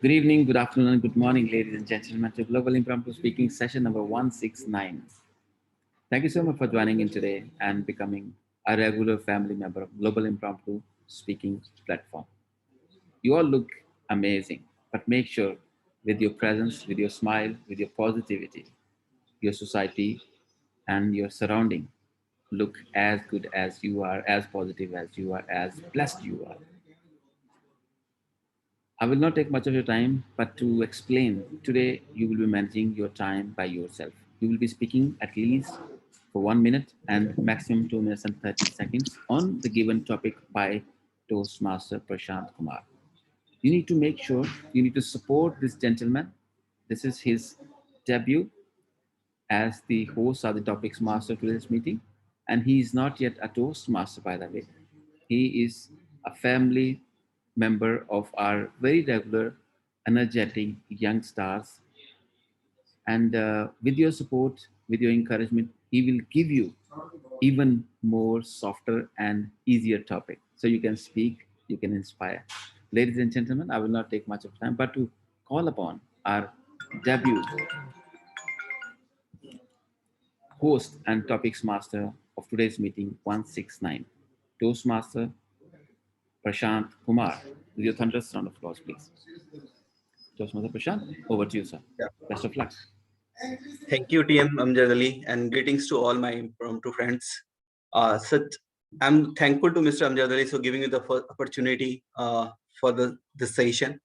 Good evening, good afternoon, and good morning, ladies and gentlemen, to Global Impromptu Speaking session number 169. Thank you so much for joining in today and becoming a regular family member of Global Impromptu Speaking platform. You all look amazing, but make sure with your presence, with your smile, with your positivity, your society and your surrounding look as good as you are, as positive as you are, as blessed you are. I will not take much of your time, but to explain, today you will be managing your time by yourself. You will be speaking at least for 1 minute and maximum 2 minutes and 30 seconds on the given topic by Toastmaster Prashant Kumar. You need to make sure, you need to support this gentleman. This is his debut as the host or the topics master to this meeting. And he is not yet a Toastmaster, by the way. He is a family member of our very regular, energetic young stars. And with your support, with your encouragement, he will give you even more softer and easier topic. So you can speak, you can inspire. Ladies and gentlemen, I will not take much of time, but to call upon our debut host and topics master of today's meeting 169, Toastmaster Prashant Kumar. With your thunderous round of applause, please. Toastmaster Prashant, over to you, sir. Yeah. Best of luck. Thank you, TM Amjad, and greetings to all my impromptu friends. I'm thankful to Mr. Amjad for giving me the first opportunity for this session.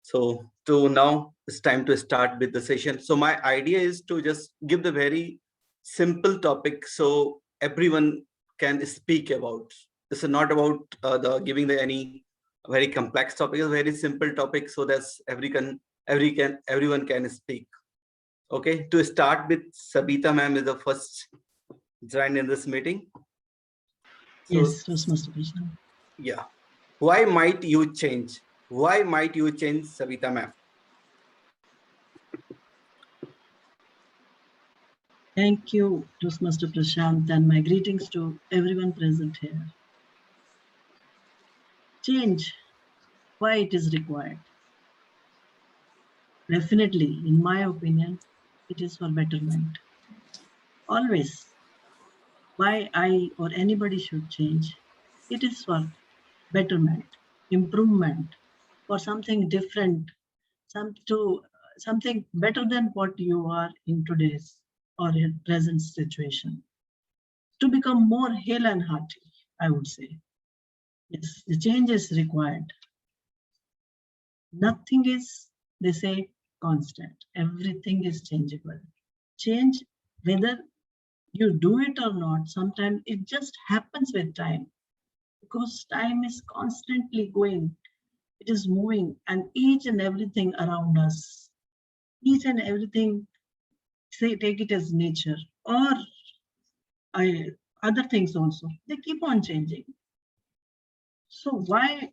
So now it's time to start with the session. So my idea is to just give the very simple topic so everyone can speak about. This is not about the giving the any very complex topic. It's a very simple topic so that everyone can speak. Okay, to start with, Sabita ma'am is the first joined in this meeting. So, yes, Toastmaster Prashant. Yeah. Why might you change? Why might you change, Sabita ma'am? Thank you, Toastmaster Prashant, and my greetings to everyone present here. Change, why it is required? Definitely, in my opinion, it is for betterment. Always, why I or anybody should change? It is for betterment, improvement, for something different, something better than what you are in today's or in present situation. To become more hale and hearty, I would say. Yes, the change is required. Nothing is, they say, constant. Everything is changeable. Change, whether you do it or not, sometimes it just happens with time because time is constantly going. It is moving, and each and everything around us, each and everything, say, take it as nature or other things also, they keep on changing. So why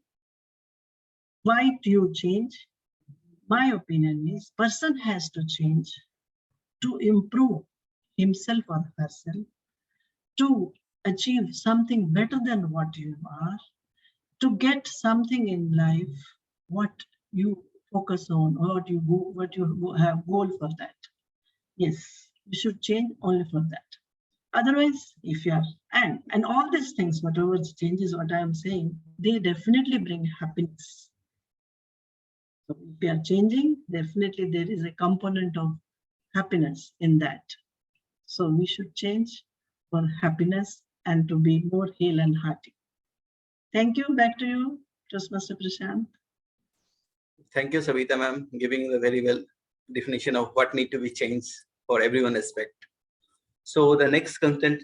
do you change? My opinion is person has to change to improve himself or herself, to achieve something better than what you are, to get something in life, what you focus on, or what you have goal for that. Yes, you should change only for that. Otherwise, if you are, and all these things, whatever changes, what I am saying, they definitely bring happiness. So if we are changing, definitely there is a component of happiness in that. So we should change for happiness and to be more hale and hearty. Thank you. Back to you, Toastmaster Prashant. Thank you, Sabita ma'am, giving the very well definition of what need to be changed for everyone aspect. So the next consultant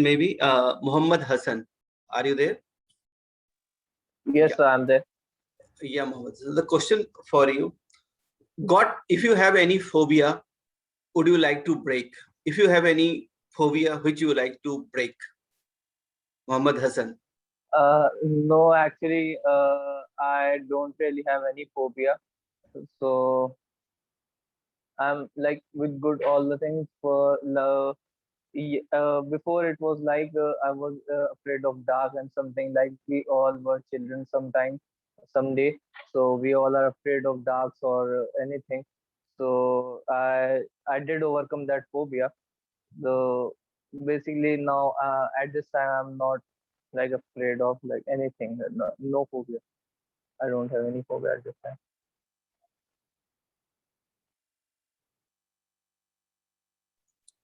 may be Muhammad Hassan. Are you there? Yes, sir, I'm there. Yeah, Muhammad. So the question for you: God, if you have any phobia, would you like to break? If you have any phobia which you like to break, Muhammad Hassan. No, actually, I don't really have any phobia. So I'm like with good all the things for love. Before it was like I was afraid of dark and something like we all were children sometimes. someday. So we all are afraid of darks or anything. So I did overcome that phobia. So basically now at this time I'm not like afraid of like anything. No phobia. I don't have any phobia at this time.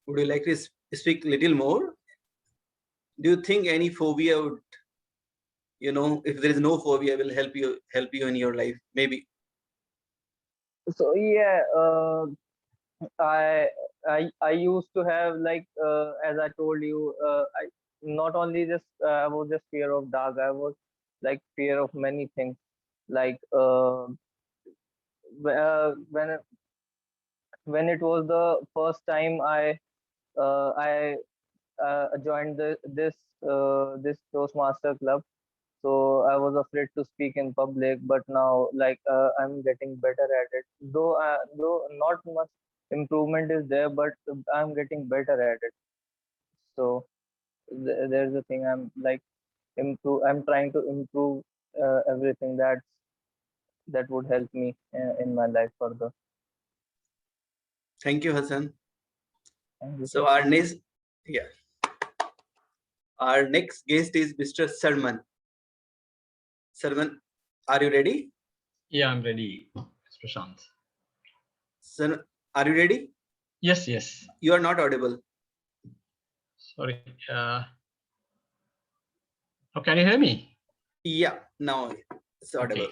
Would you like to speak a little more? Do you think any phobia would, if there is no phobia, will help you in your life? Maybe. So yeah, I I used to have like as I told you, I not only just I was just fear of dark. I was like fear of many things. Like when it was the first time I joined this Toastmaster club. So I was afraid to speak in public, but now like I'm getting better at it. Though not much improvement is there, but I'm getting better at it. So there's a thing I'm like improve. I'm trying to improve everything that would help me in my life further. Thank you, Hassan. Thank you, So sir. our next guest is Mr. Sarman. Sarman, are you ready? Yeah, I'm ready, Prashant. Sir, are you ready? Yes, yes. You are not audible. Sorry. Oh, can you hear me? Yeah, now it's audible.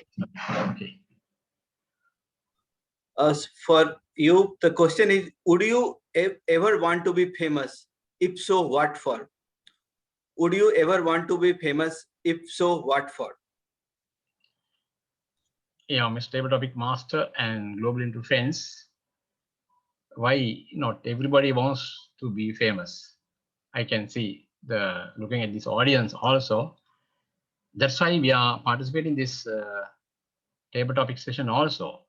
Okay. For you, the question is, would you ever want to be famous? If so, what for? Would you ever want to be famous? If so, what for? Yeah, Mr. Table Topic Master and Global Interference. Why not everybody wants to be famous? I can see looking at this audience also. That's why we are participating in this table topic session also.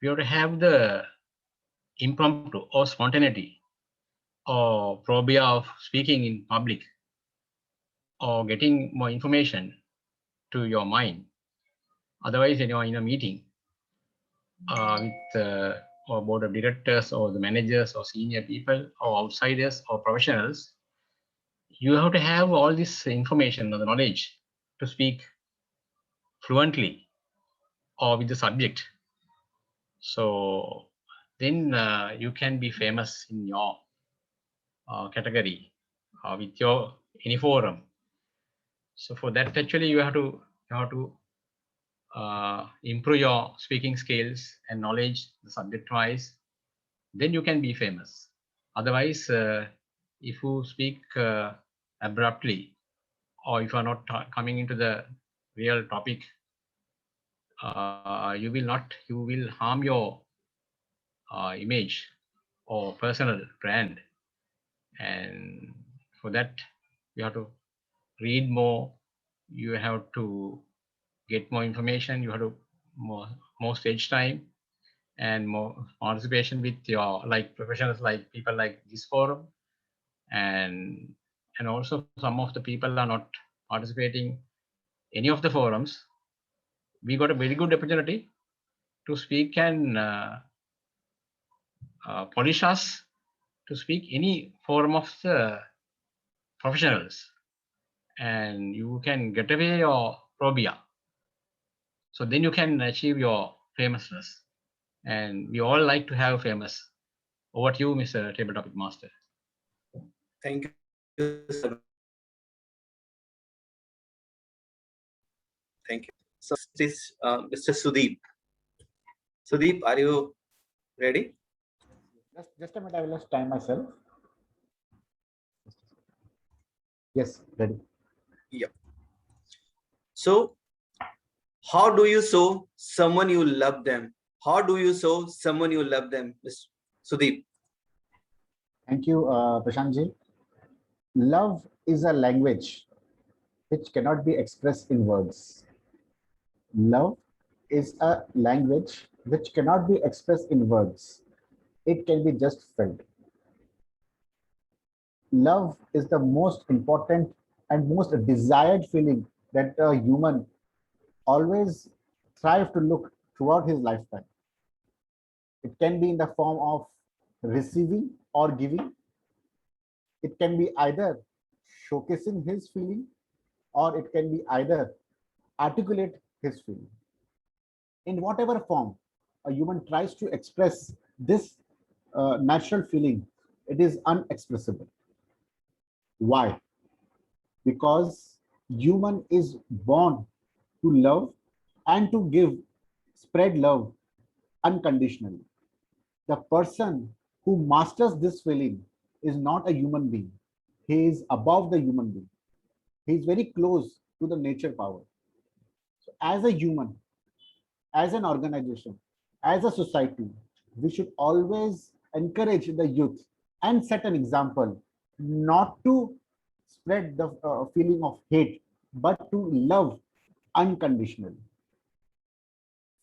We have to have the impromptu or spontaneity or phobia of speaking in public or getting more information to your mind. Otherwise, when you are in a meeting with or board of directors or the managers or senior people or outsiders or professionals, you have to have all this information or the knowledge to speak fluently or with the subject. So then you can be famous in your category with your any forum. So for that, actually, you have to improve your speaking skills and knowledge, the subject-wise. Then you can be famous. Otherwise, if you speak abruptly, or if you are not coming into the real topic, you will harm your image or personal brand. And for that, you have to read more. You have to get more information. You have to more stage time and more participation with your like professionals, like people like this forum, and also some of the people are not participating any of the forums. We got a very good opportunity to speak and polish us to speak any forum of the professionals, and you can get away your phobia. So then you can achieve your famousness, and we all like to have famous. Over to you, Mr. Table Topic Master. Thank you, sir. Thank you. So this Mr. Sudeep. Sudeep, are you ready? Just a minute, I will just time myself. Yes, ready. Yeah. So, how do you show someone you love them? How do you show someone you love them, Mr. Sudeep? Thank you, Prashantji. Love is a language which cannot be expressed in words. Love is a language which cannot be expressed in words. It can be just felt. Love is the most important and most desired feeling that a human always strive to look throughout his lifetime. It can be in the form of receiving or giving. It can be either showcasing his feeling, or it can be either articulate his feeling. In whatever form a human tries to express this natural feeling, it is unexpressible. Why? Because human is born to love and to give, spread love unconditionally. The person who masters this feeling is not a human being. He is above the human being. He is very close to the nature power. So as a human, as an organization, as a society, we should always encourage the youth and set an example not to spread the feeling of hate, but to love unconditionally.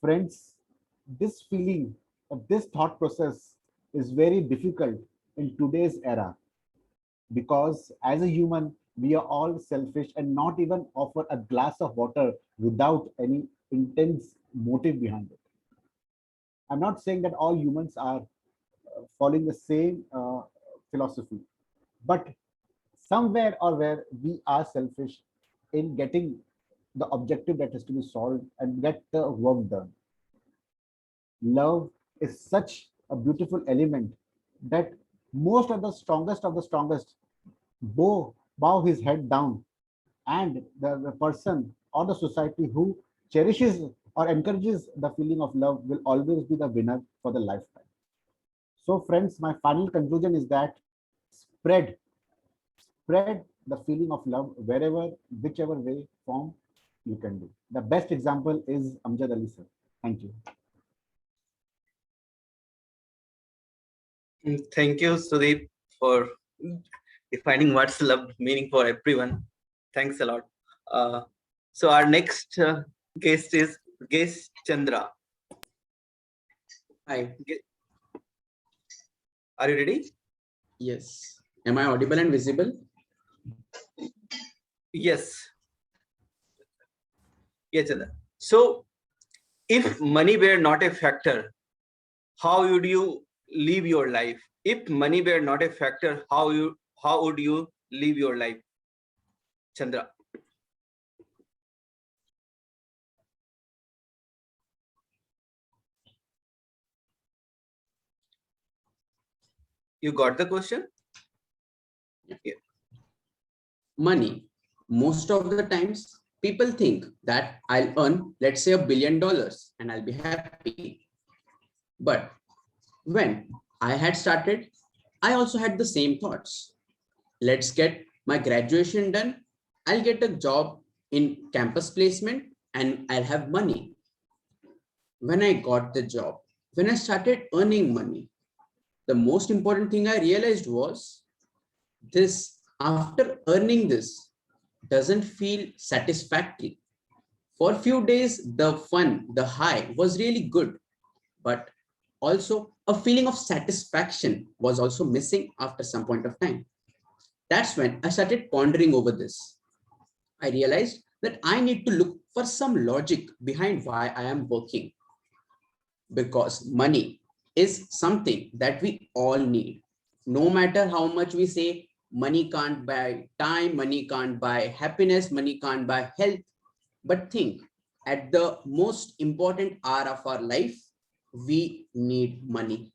Friends, this feeling, this thought process is very difficult in today's era because as a human, we are all selfish and not even offer a glass of water without any intense motive behind it. I'm not saying that all humans are following the same philosophy, but somewhere or where we are selfish in getting the objective that has to be solved and get the work done. Love is such a beautiful element that most of the strongest bow his head down, and the person or the society who cherishes or encourages the feeling of love will always be the winner for the lifetime. So friends, my final conclusion is that spread the feeling of love wherever, whichever way, form you can do. The best example is Amjad Ali sir. Thank you. Thank you, Sudeep, for defining what's love meaning for everyone. Thanks a lot. So our next guest is Guest Chandra. Hi. Are you ready? Yes. Am I audible and visible? Yes. Yes, Chandra. So, if money were not a factor, how would you live your life? If money were not a factor, how would you live your life, Chandra? You got the question? Yeah. Money. Most of the times, people think that I'll earn, let's say, $1 billion and I'll be happy. But when I had started, I also had the same thoughts. Let's get my graduation done. I'll get a job in campus placement and I'll have money. When I got the job, when I started earning money, the most important thing I realized was this: after earning this doesn't feel satisfactory. For a few days, the fun, the high was really good, but also a feeling of satisfaction was also missing after some point of time. That's when I started pondering over this. I realized that I need to look for some logic behind why I am working, because money is something that we all need. No matter how much we say money can't buy time, money can't buy happiness, money can't buy health, but think, at the most important hour of our life, we need money.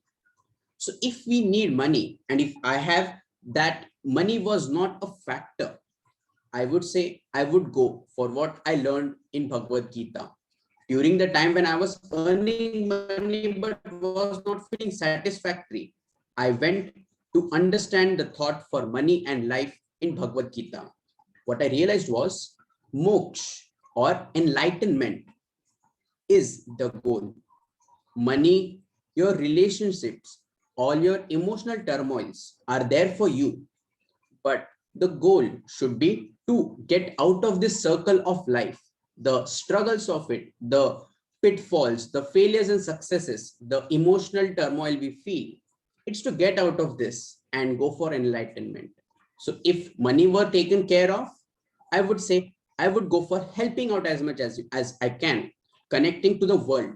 So if we need money, and if I have that money was not a factor, I would say I would go for what I learned in Bhagavad Gita. During the time when I was earning money but was not feeling satisfactory, I went to understand the thought for money and life in Bhagavad Gita. What I realized was moksha or enlightenment is the goal. Money, your relationships, all your emotional turmoils are there for you. But the goal should be to get out of this circle of life, the struggles of it, the pitfalls, the failures and successes, the emotional turmoil we feel. It's to get out of this and go for enlightenment. So if money were taken care of, I would say I would go for helping out as much as I can. connecting to the world.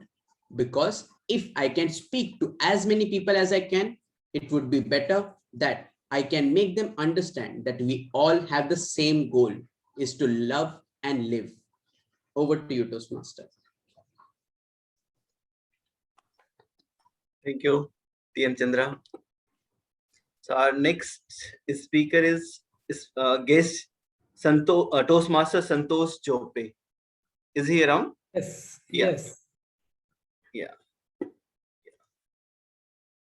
Because if I can speak to as many people as I can, it would be better that I can make them understand that we all have the same goal, is to love and live. Over to you, Toastmaster. Thank you, TN Chandra. So our next speaker is guest Toastmaster Santosh Jope. Is he around? Yes. Yeah. Yes. Yeah.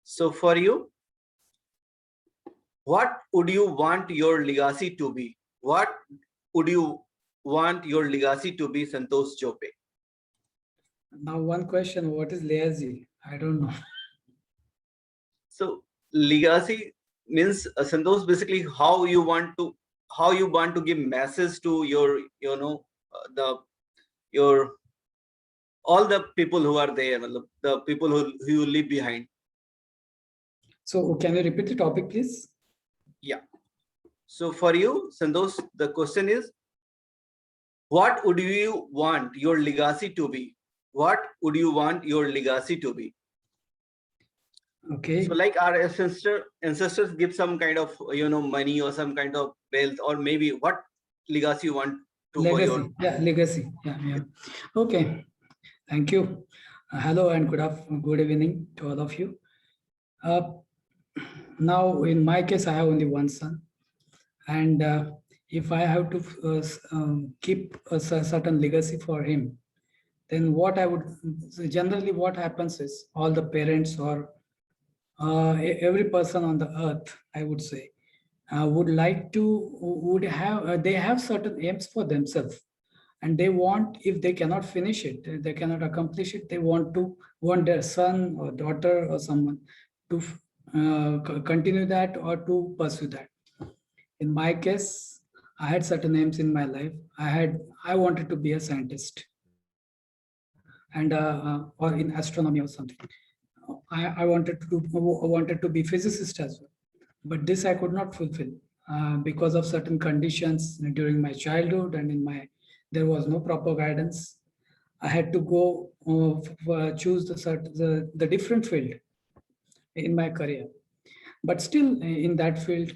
So for you, what would you want your legacy to be? What would you want your legacy to be, Santosh Jope? Now, one question: what is legacy? I don't know. So legacy means, Santosh, basically how you want to give message to your your all the people who are there, the people who you leave behind. So, can you repeat the topic, please? Yeah. So for you, Santosh, the question is, what would you want your legacy to be? What would you want your legacy to be? Okay. So like our ancestors give some kind of money or some kind of wealth, or maybe what legacy you want to Legacy. for your Yeah, legacy. Yeah. Okay. Thank you. Hello and good evening to all of you. Now, in my case, I have only one son, and if I have to keep a certain legacy for him, then what I would generally what happens is all the parents or every person on the earth, I would say, would have they have certain aims for themselves, and they want, if they cannot finish it, they cannot accomplish it, they want their son or daughter or someone to continue that or to pursue that. In my case, I had certain aims in my life. I wanted to be a scientist, and or in astronomy or something. I wanted to be physicist as well, but this I could not fulfill because of certain conditions during my childhood, and there was no proper guidance. I had to go choose the different field in my career, but still in that field,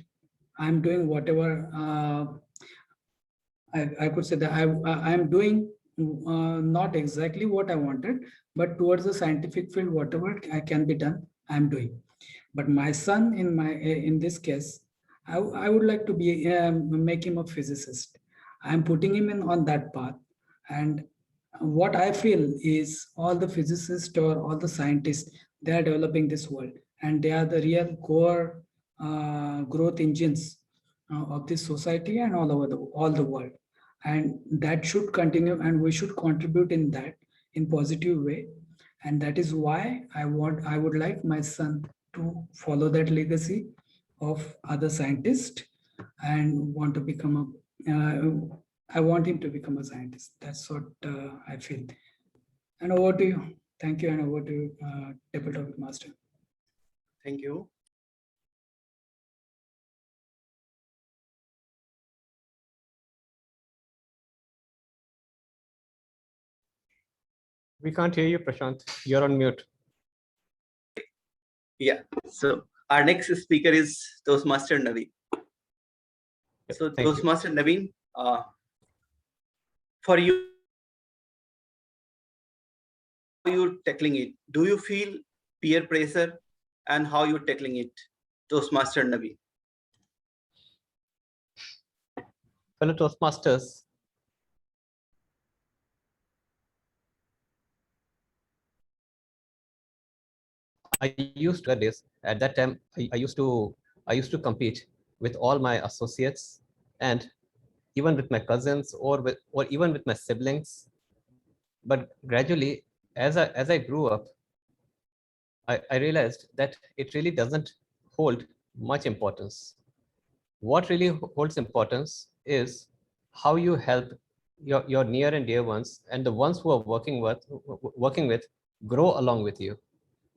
I'm doing whatever I could say that I am doing not exactly what I wanted, but towards the scientific field, whatever can be done, I'm doing. But my son, in this case, I would like to be make him a physicist. I'm putting him in on that path, and what I feel is all the physicists or all the scientists, they are developing this world, and they are the real core growth engines of this society and all over all the world, and that should continue, and we should contribute in that in positive way, and that is why I would like my son to follow that legacy of other scientists and want to become I want him to become a scientist. That's what I feel. And over to you. Thank you, and over to you, Table Topic Master. Thank you. We can't hear you, Prashant. You're on mute. Yeah. So our next speaker is Toastmaster Naveen. So Thank you. Toastmaster Naveen, for you, how you tackling it? Do you feel peer pressure, and how you tackling it, Toastmaster Naveen? Fellow Toastmasters, I used to this at that time. I used to compete with all my associates and even with my cousins or even with my siblings. But gradually, as I grew up, I realized that it really doesn't hold much importance. What really holds importance is how you help your near and dear ones and the ones who are working with grow along with you,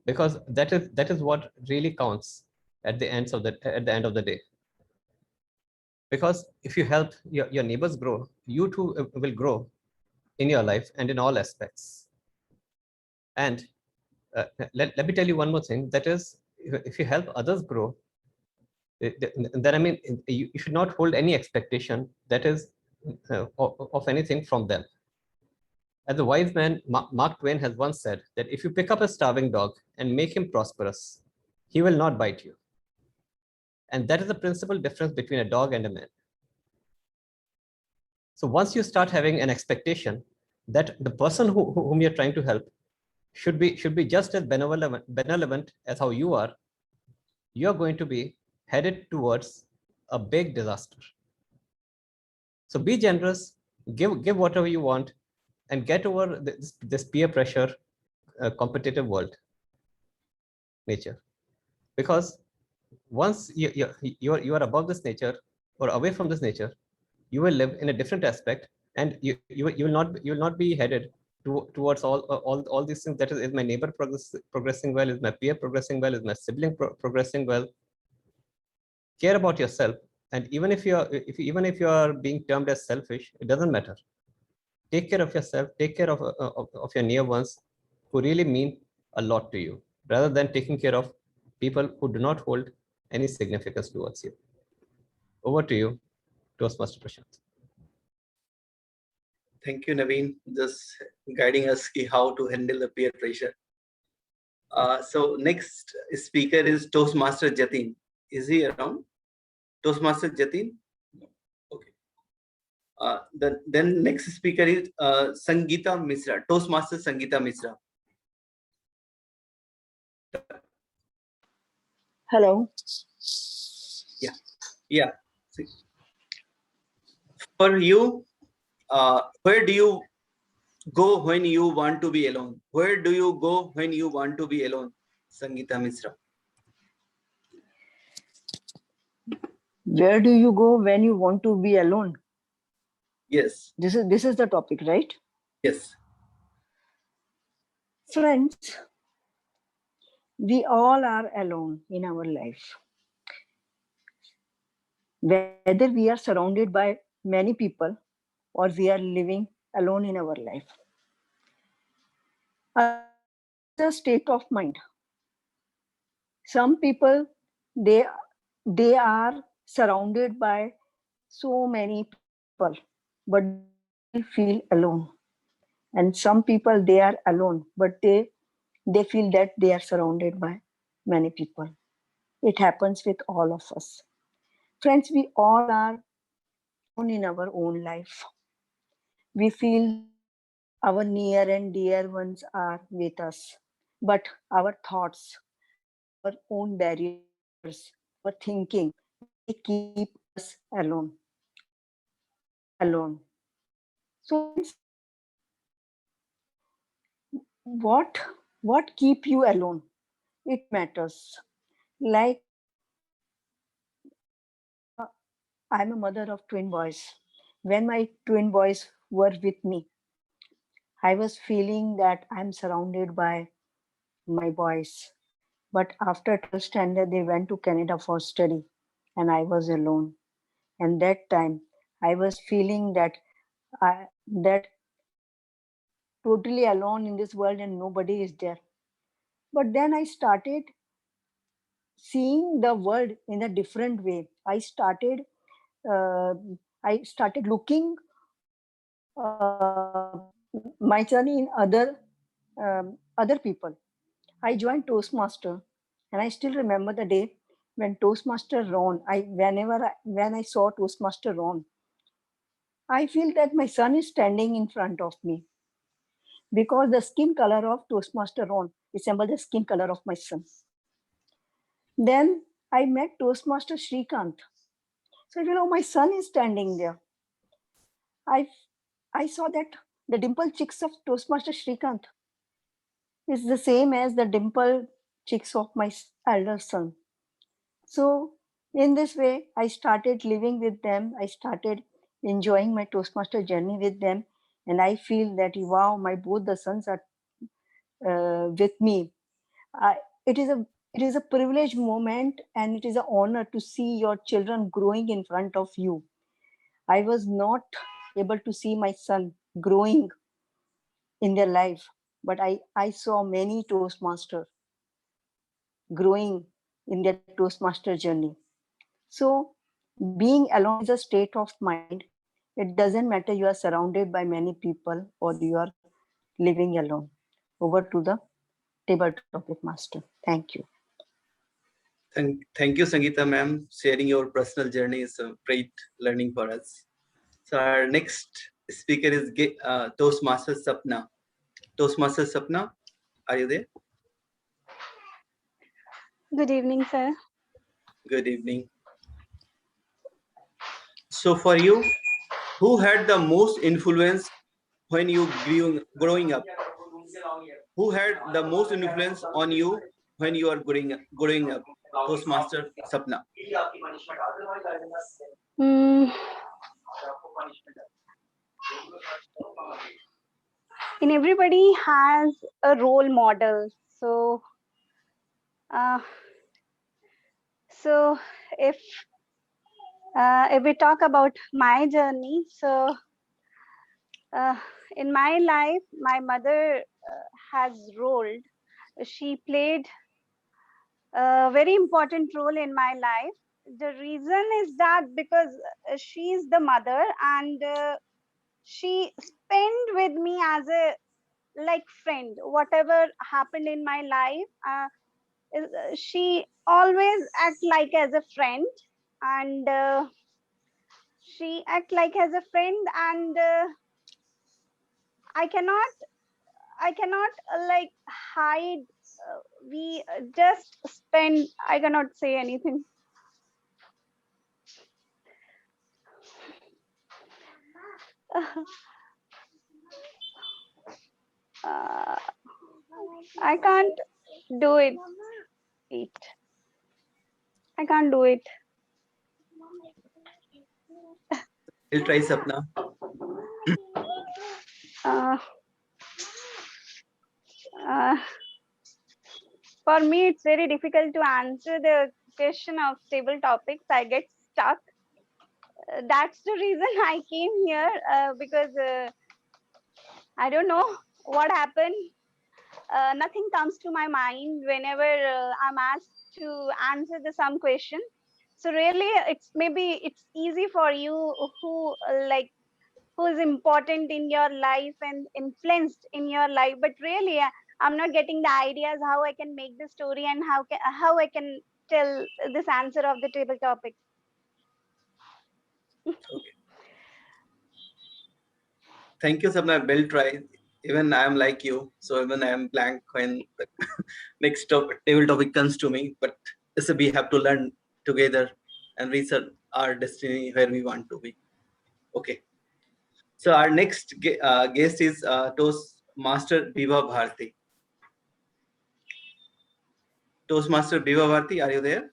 because that is what really counts at the end of the day. Because if you help your neighbors grow, you too will grow in your life and in all aspects. And let me tell you one more thing. That is, if you help others grow, then I mean, you should not hold any expectation that is of anything from them. As the wise man Mark Twain has once said that if you pick up a starving dog and make him prosperous, he will not bite you. And that is the principal difference between a dog and a man. So once you start having an expectation that the person whom you're trying to help should be just as benevolent as how you are going to be headed towards a big disaster. So be generous, give whatever you want, and get over this peer pressure, competitive world nature. Because once you are above this nature or away from this nature, you will live in a different aspect, and you will not be headed towards all these things. That is my neighbor progressing well, is my peer progressing well, is my sibling progressing well. Care about yourself, and even if you are being termed as selfish, it doesn't matter. Take care of yourself, take care of your near ones who really mean a lot to you, rather than taking care of people who do not hold any significance towards you. Over to you, Toastmaster Prashant. Thank you, Naveen, just guiding us how to handle the peer pressure. So next speaker is Toastmaster Jatin. Is he around? Toastmaster Jatin? No. Okay. Then next speaker is Sangeeta Misra, Toastmaster Sangeeta Misra. Hello. Yeah. See. For you, where do you go when you want to be alone? Where do you go when you want to be alone, Sangeeta Misra? Where do you go when you want to be alone? Yes. This is the topic, right? Yes. Friends, we all are alone in our life. Whether we are surrounded by many people or we are living alone in our life. It's a state of mind. Some people, they are surrounded by so many people, but they still feel alone. And some people, they are alone, but they feel that they are surrounded by many people. It happens with all of us. Friends, we all are alone in our own life. We feel that our near and dear ones are with us, but our thoughts, our own barriers, our thinking, they keep us alone. So friends, what keep you alone? It matters. Like I'm a mother of twin boys. When my twin boys were with me, I was feeling that I'm surrounded by my boys. But after 12th standard, they went to Canada for study, and I was alone. And that time, I was feeling that I'm totally alone in this world and nobody is there. But then I started seeing the world in a different way. Uh, I started looking my journey in other people. I joined Toastmaster, and I still remember the day when Toastmaster Ron. When I saw Toastmaster Ron, I feel that my son is standing in front of me because the skin color of Toastmaster Ron resembled the skin color of my son. Then I met Toastmaster Shrikant. So my son is standing there. I saw that the dimple cheeks of Toastmaster Shrikant is the same as the dimple cheeks of my elder son. So in this way, I started living with them. I started enjoying my Toastmaster journey with them. And I feel that, wow, my both the sons are with me. It is a privileged moment, and it is an honor to see your children growing in front of you. I was not able to see my son growing in their life, but I saw many Toastmasters growing in their Toastmaster journey. So being alone is a state of mind. It doesn't matter you are surrounded by many people or you are living alone. Over to the table topic master. Thank you. Thank you, Sangeeta ma'am. Sharing your personal journey is a great learning for us. So our next speaker is Toastmaster Sapna. Toastmaster Sapna, are you there? Good evening, sir. Good evening. So for you, who had the most influence when you growing up? Who had the most influence on you when you are growing up? Toastmaster Sapna. And everybody has a role model. So, so if we talk about my journey, so in my life, my mother has rolled. She played a very important role in my life. The reason is that because she is the mother and she spent with me as a like friend. Whatever happened in my life, she always act like as a friend, and she act like as a friend, and I cannot like hide. We just spend. I cannot say anything. I can't do it. I can't do it. We'll try Sapna. For me, it's very difficult to answer the question of stable topics. I get stuck. That's the reason I came here because I don't know what happened. Nothing comes to my mind whenever I'm asked to answer some question. So really, maybe it's easy for you who who is important in your life and influenced in your life. But really, I'm not getting the ideas how I can make the story and how I can tell this answer of the table topic. Okay. Thank you, Sapna. Well tried. Even I am like you, so even I am blank when the next table topic comes to me. But we have to learn together and research our destiny where we want to be. Okay. So our next guest is Toastmaster Viva Bharti. Toastmaster Viva Bharti, are you there?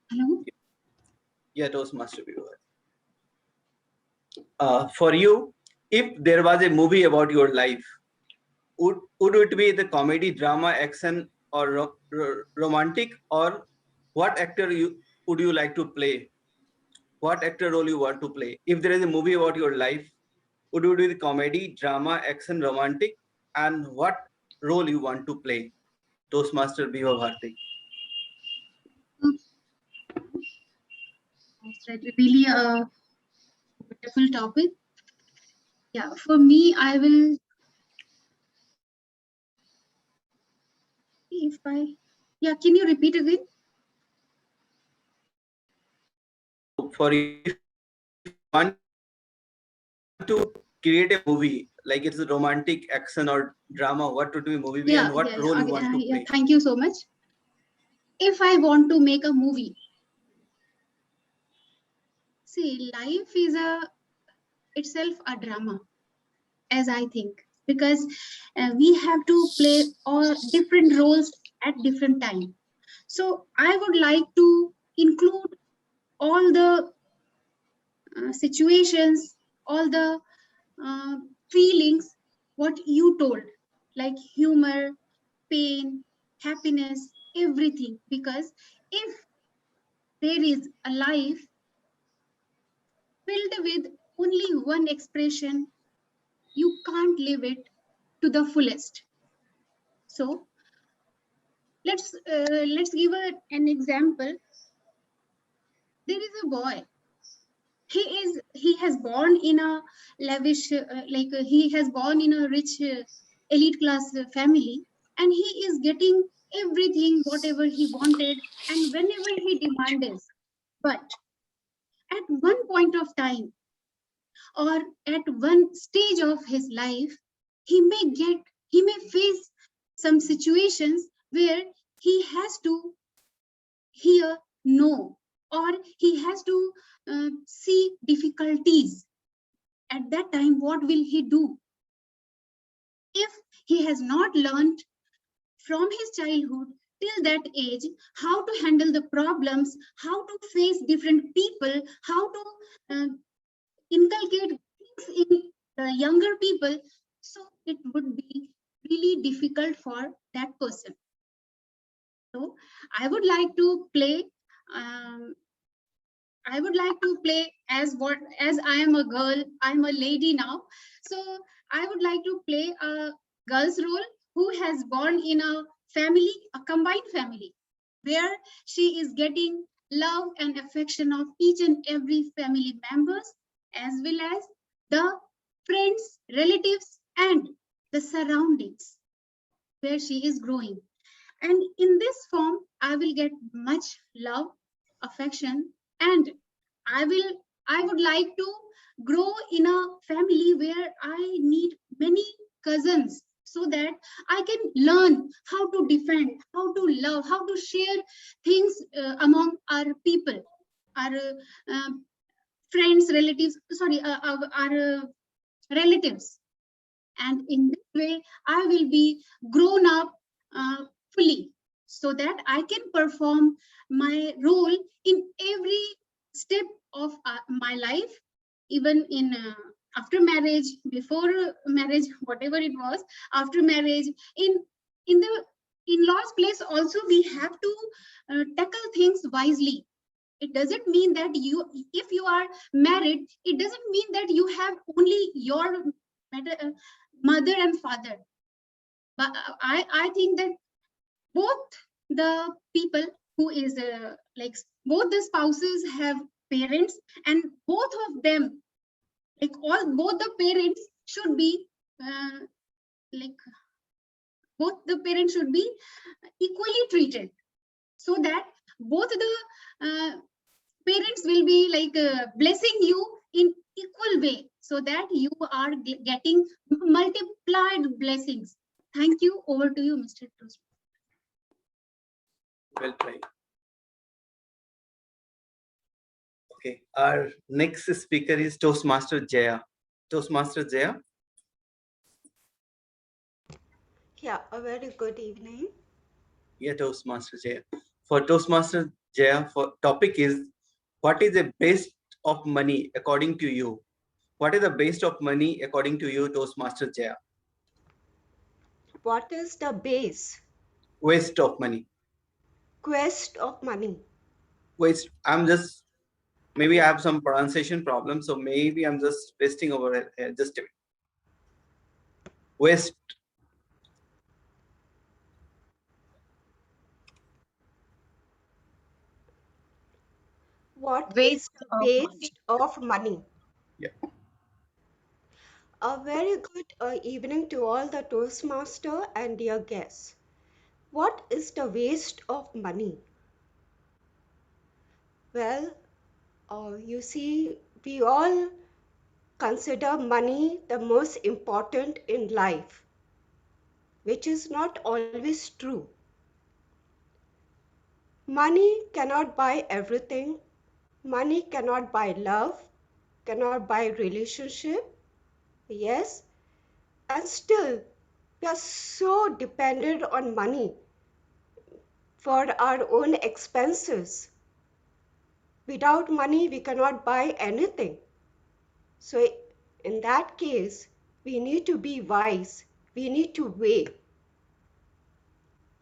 Hello? Yeah, Toastmaster Viva Bharti. For you, if there was a movie about your life, would it be the comedy, drama, action, or romantic, or what actor would you like to play? What actor role you want to play? If there is a movie about your life, would it be the comedy, drama, action, romantic, and what role you want to play? Toastmaster Viva Bharti. That's really a wonderful topic. Yeah, for me, I will. Yeah, can you repeat again? For you, if you want to create a movie, like it's a romantic, action, or drama, what would be a movie be, and what role you want to play? Thank you so much. If I want to make a movie, see, life is itself a drama, as I think, because we have to play all different roles at different time. So I would like to include all the situations, all the feelings, what you told, like humor, pain, happiness, everything. Because if there is a life filled with only one expression, you can't live it to the fullest. So let's give an example. There is a boy. He has born in a lavish he has born in a rich elite class family, and he is getting everything whatever he wanted and whenever he demanded. But at one point of time or at one stage of his life, he may face some situations where he has to hear no, or he has to see difficulties. At that time, what will he do? If he has not learned from his childhood till that age how to handle the problems, how to face different people, how to inculcate things in younger people, so it would be really difficult for that person. So I would like to play um, I would like to play as I am a girl, I'm a lady now. So I would like to play a girl's role who has born in a family, a combined family, where she is getting love and affection of each and every family members, as well as the friends, relatives, and the surroundings where she is growing. And in this form, I will get much love, affection, and I would like to grow in a family where I need many cousins so that I can learn how to defend, how to love, how to share things among our people, our friends, relatives, our relatives. And in this way, I will be grown up fully so that I can perform my role in every step of my life, even in after marriage, before marriage, whatever it was, after marriage, in the in-laws place also, we have to tackle things wisely. It doesn't mean that if you are married, it doesn't mean that you have only your mother and father. But I think that both the people who is both the spouses have parents, and both of them, both the parents should be uh, like both the parents should be equally treated, so that both the parents will be blessing you in equal way, so that you are getting multiplied blessings. Thank you. Over to you, Mr. Toast. Well played. Okay, our next speaker is Toastmaster Jaya. Toastmaster Jaya. Yeah, a very good evening. Yeah, Toastmaster Jaya. For Toastmaster Jaya, for topic is, what is the best of money according to you? What is the best of money according to you, Toastmaster Jaya? What is the base? Waste of money. Quest of money. Waste. I'm just, maybe I have some pronunciation problem, so maybe I'm just wasting over it. Just a minute. Waste. What is Waste the of money. waste of money? Yeah. A very good evening to all the Toastmaster and dear guests. What is the waste of money? Well, you see, we all consider money the most important in life, which is not always true. Money cannot buy everything. Money cannot buy love, cannot buy relationship. Yes, and still we are so dependent on money for our own expenses. Without money, we cannot buy anything. So, in that case, we need to be wise. We need to weigh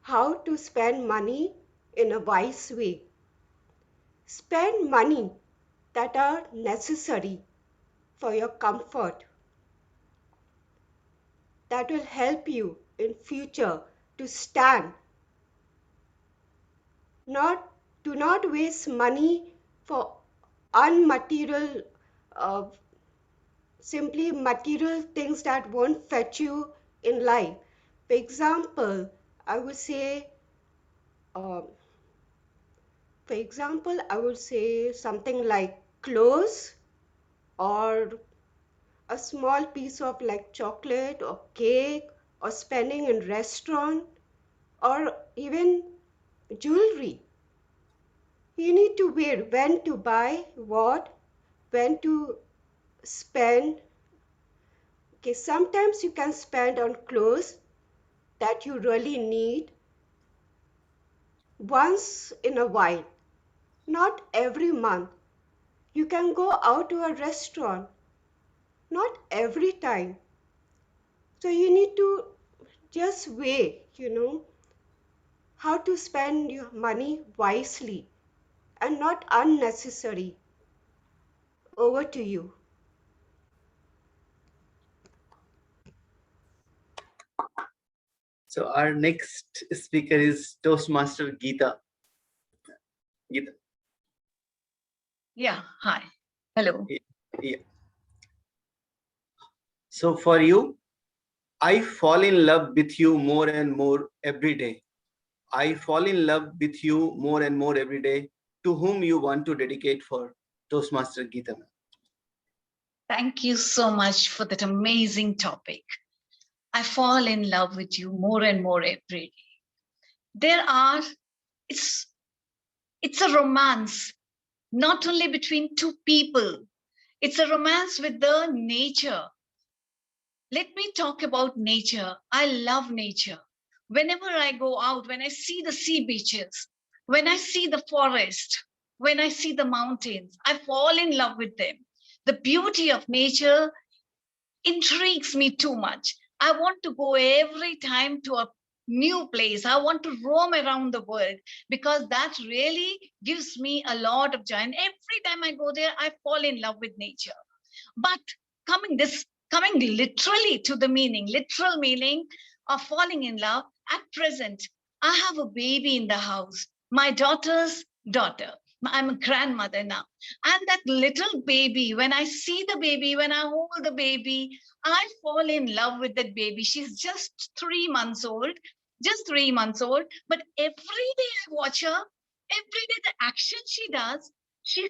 how to spend money in a wise way. Spend money that are necessary for your comfort, that will help you in future to stand. Do not waste money for unmaterial, uh, simply material things that won't fetch you in life. For example, I would say, uh, something like clothes, or a small piece of like chocolate or cake, or spending in restaurant, or even jewelry. You need to wear when to buy what, when to spend. Okay, sometimes you can spend on clothes that you really need once in a while, not every month. You can go out to a restaurant, not every time. So you need to just weigh, how to spend your money wisely and not unnecessary. Over to you. So our next speaker is Toastmaster Geeta. Geeta. Yeah, hi. Hello. Yeah. So for you, I fall in love with you more and more every day. I fall in love with you more and more every day. To whom you want to dedicate for Toastmaster Geeta? Thank you so much for that amazing topic. I fall in love with you more and more every day. It's a romance, not only between two people. It's a romance with the nature. Let me talk about nature. I love nature. Whenever I go out, when I see the sea beaches, when I see the forest, when I see the mountains, I fall in love with them. The beauty of nature intrigues me too much. I want to go every time to a new place. I want to roam around the world because that really gives me a lot of joy. And every time I go there, I fall in love with nature. But coming literally to the literal meaning of falling in love, at present, I have a baby in the house, my daughter's daughter. I'm a grandmother now. And that little baby, when I see the baby, when I hold the baby, I fall in love with that baby. She's just 3 months old, just 3 months old. But every day I watch her, every day the action she does, she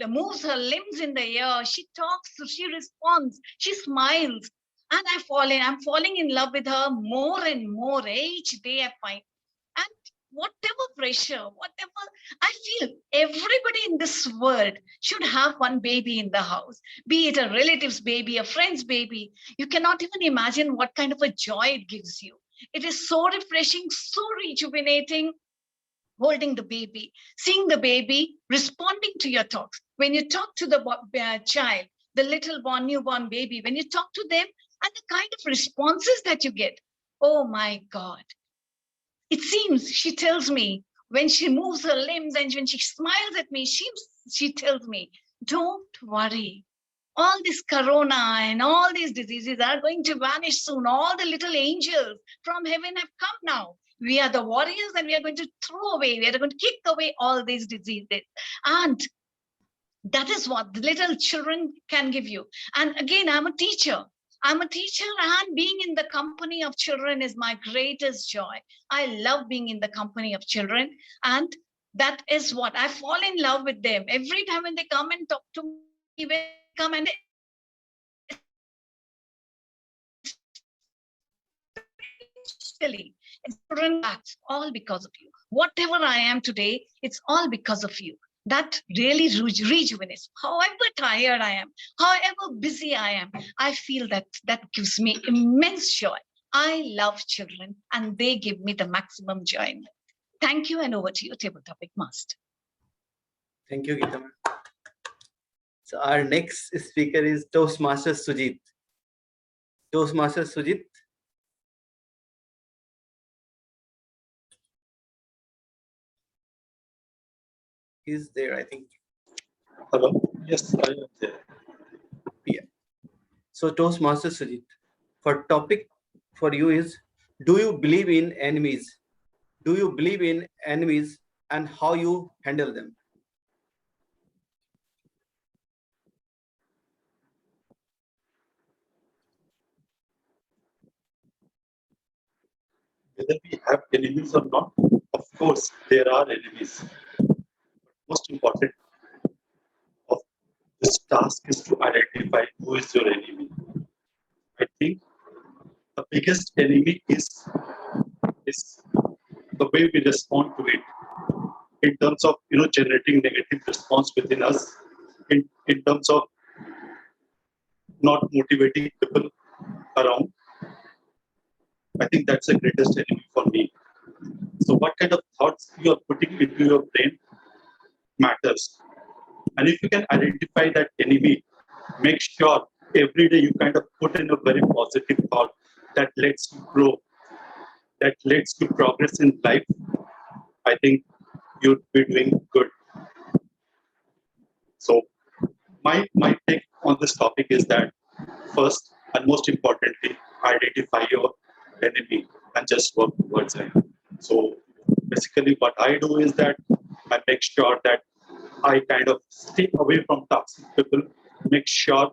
moves her limbs in the air. She talks, she responds, she smiles. And I'm falling in love with her more and more each day I find. And whatever pressure, whatever, I feel everybody in this world should have one baby in the house, be it a relative's baby, a friend's baby. You cannot even imagine what kind of a joy it gives you. It is so refreshing, so rejuvenating, holding the baby, seeing the baby responding to your talks. When you talk to the child, the little newborn baby, when you talk to them and the kind of responses that you get, oh my God. It seems she tells me when she moves her limbs and when she smiles at me, she tells me, don't worry. All this corona and all these diseases are going to vanish soon. All the little angels from heaven have come now. We are the warriors and we are going to throw away, we are going to kick away all these diseases. And that is what the little children can give you. And again, I'm a teacher, and being in the company of children is my greatest joy. I love being in the company of children. And that is what I fall in love with them. Every time when they come and talk to me, when they come and children, that's all because of you. Whatever I am today, it's all because of you. That really rejuvenates. However tired I am, however busy I am, I feel that gives me immense joy. I love children and they give me the maximum joy. Thank you, and over to you, Table Topic Master. Thank you, Geeta. So our next speaker is Toastmaster Sujit. Toastmaster Sujit. He's there, I think. Hello. Yes, I am there. Yeah. So Toastmaster Sujit, for topic for you is, do you believe in enemies? Do you believe in enemies and how you handle them? Whether we have enemies or not, of course, there are enemies. Most important of this task is to identify who is your enemy. I think the biggest enemy is the way we respond to it in terms of generating negative response within us, in terms of not motivating people around. I think that's the greatest enemy for me. So what kind of thoughts you are putting into your brain matters. And if you can identify that enemy, make sure every day you kind of put in a very positive thought that lets you grow, that lets you progress in life. I think you'd be doing good. So my take on this topic is that first and most importantly, identify your enemy and just work towards it. So basically what I do is that I make sure that I kind of stay away from toxic people, make sure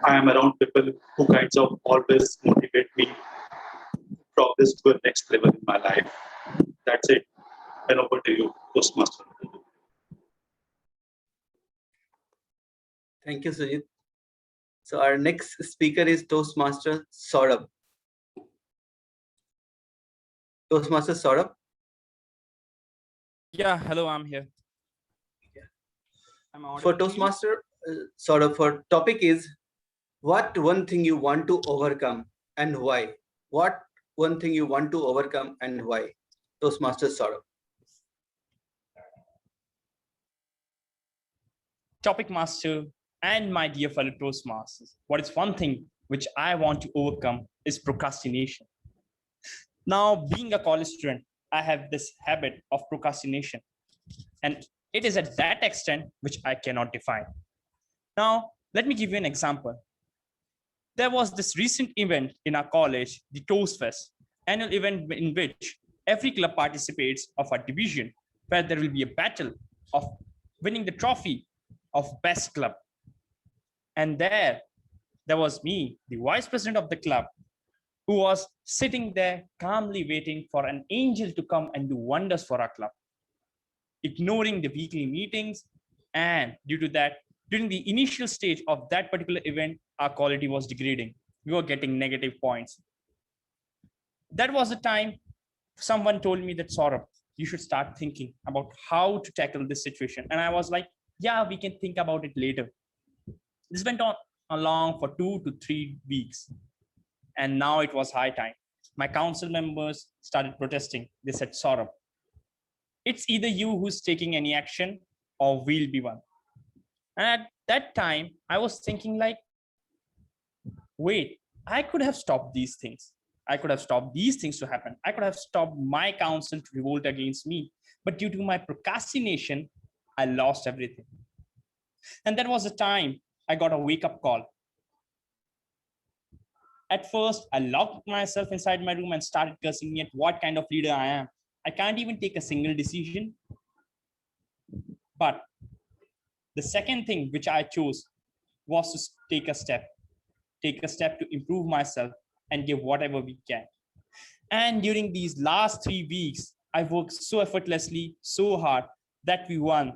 I am around people who kinds of always motivate me to progress to the next level in my life. That's it. And over to you, Toastmaster. Thank you, Sujit. So our next speaker is Toastmaster Saurabh. Toastmaster Saurabh. Yeah, hello, I'm here. For Toastmaster Saurabh, for topic is, what one thing you want to overcome and why? What one thing you want to overcome and why? Toastmaster Saurabh. Topic master and my dear fellow Toastmasters, what is one thing which I want to overcome is procrastination. Now, being a college student, I have this habit of procrastination, and it is at that extent which I cannot define. Now, let me give you an example. There was this recent event in our college, the Toast Fest, annual event in which every club participates of a division where there will be a battle of winning the trophy of best club. And there was me, the vice president of the club, who was sitting there calmly waiting for an angel to come and do wonders for our club, ignoring the weekly meetings. And due to that, during the initial stage of that particular event, our quality was degrading. We were getting negative points. That was the time someone told me that, Saurabh, you should start thinking about how to tackle this situation. And I was like, yeah, we can think about it later. This went on along for 2 to 3 weeks. And now it was high time. My council members started protesting. They said, Saurabh, it's either you who's taking any action or we'll be one. And at that time, I was thinking like, wait, I could have stopped these things. I could have stopped these things to happen. I could have stopped my council to revolt against me. But due to my procrastination, I lost everything. And that was the time I got a wake-up call. At first, I locked myself inside my room and started cursing me at what kind of leader I am. I can't even take a single decision. But the second thing which I chose was to take a step to improve myself and give whatever we can. And during these last 3 weeks, I worked so effortlessly, so hard that we won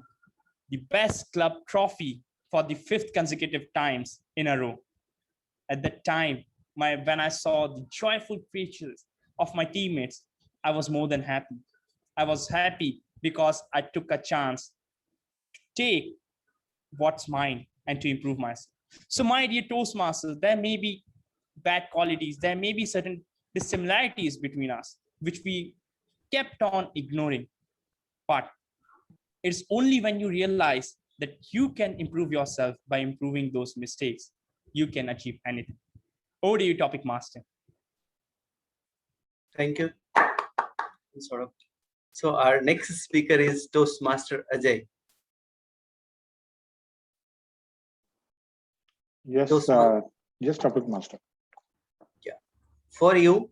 the best club trophy for the 5th consecutive times in a row. At that time, when I saw the joyful faces of my teammates, I was more than happy. I was happy because I took a chance to take what's mine and to improve myself. So my dear Toastmasters, there may be bad qualities, there may be certain dissimilarities between us, which we kept on ignoring. But it's only when you realize that you can improve yourself by improving those mistakes, you can achieve anything. Over to you, topic master. Thank you. So our next speaker is Toastmaster Ajay. Yes, yes, topic master. Yeah. For you,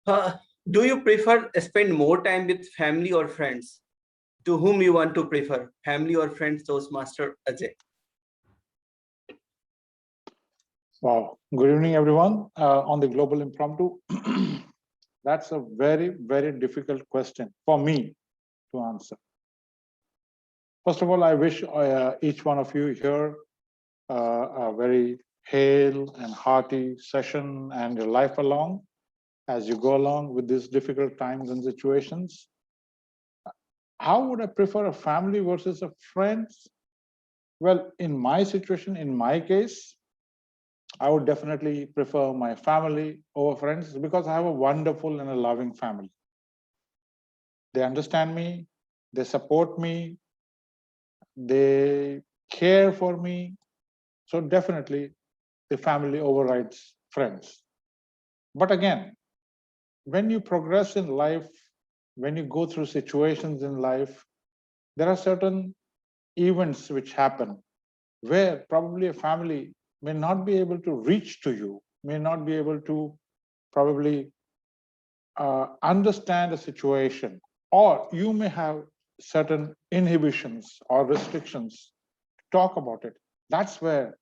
do you prefer spend more time with family or friends? To whom you want to prefer, family or friends, Toastmaster Ajay? Wow. Good evening, everyone. On the Global Impromptu, that's a very, very difficult question for me to answer. First of all, I wish each one of you here a very hale and hearty session and your life along as you go along with these difficult times and situations. How would I prefer a family versus a friends? Well, in my situation, in my case, I would definitely prefer my family over friends because I have a wonderful and a loving family. They understand me, they support me, they care for me. So definitely the family overrides friends. But again, when you progress in life, when you go through situations in life, there are certain events which happen where probably a family may not be able to reach to you, may not be able to probably understand a situation, or you may have certain inhibitions or restrictions to talk about it. That's where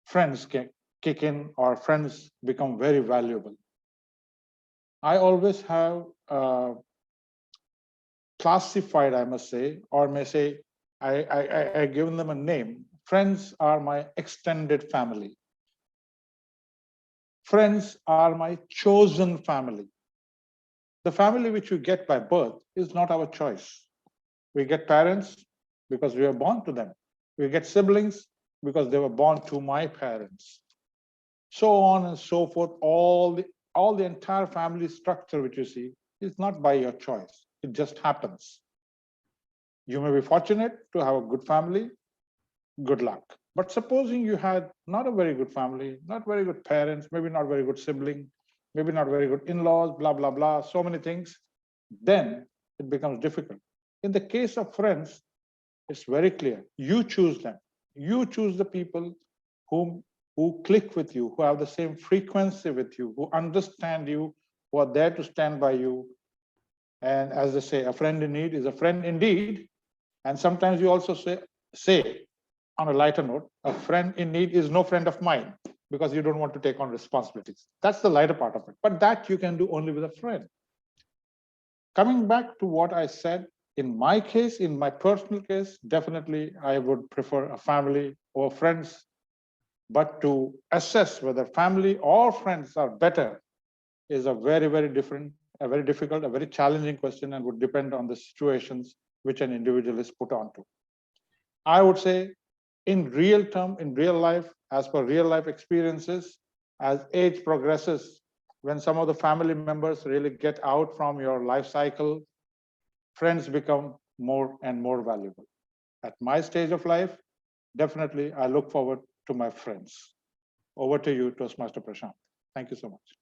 friends can kick in or friends become very valuable. I always have classified, I must say, or may say, I given them a name. Friends are my extended family. Friends are my chosen family. The family which we get by birth is not our choice. We get parents because we were born to them. We get siblings because they were born to my parents. So on and so forth, all the entire family structure which you see is not by your choice. It just happens. You may be fortunate to have a good family, good luck. But supposing you had not a very good family, not very good parents, maybe not very good sibling, maybe not very good in-laws, blah, blah, blah, so many things, then it becomes difficult. In the case of friends, it's very clear. You choose them. You choose the people who click with you, who have the same frequency with you, who understand you, who are there to stand by you. And as they say, a friend in need is a friend indeed. And sometimes you also say on a lighter note, a friend in need is no friend of mine because you don't want to take on responsibilities. That's the lighter part of it. But that you can do only with a friend. Coming back to what I said, in my case, in my personal case, definitely I would prefer a family or friends. But to assess whether family or friends are better is a very, very different, a very difficult, a very challenging question, and would depend on the situations which an individual is put onto. I would say in real term, in real life, as per real life experiences, as age progresses, when some of the family members really get out from your life cycle, friends become more and more valuable. At my stage of life, definitely I look forward to my friends. Over to you, Toastmaster Prashant. Thank you so much.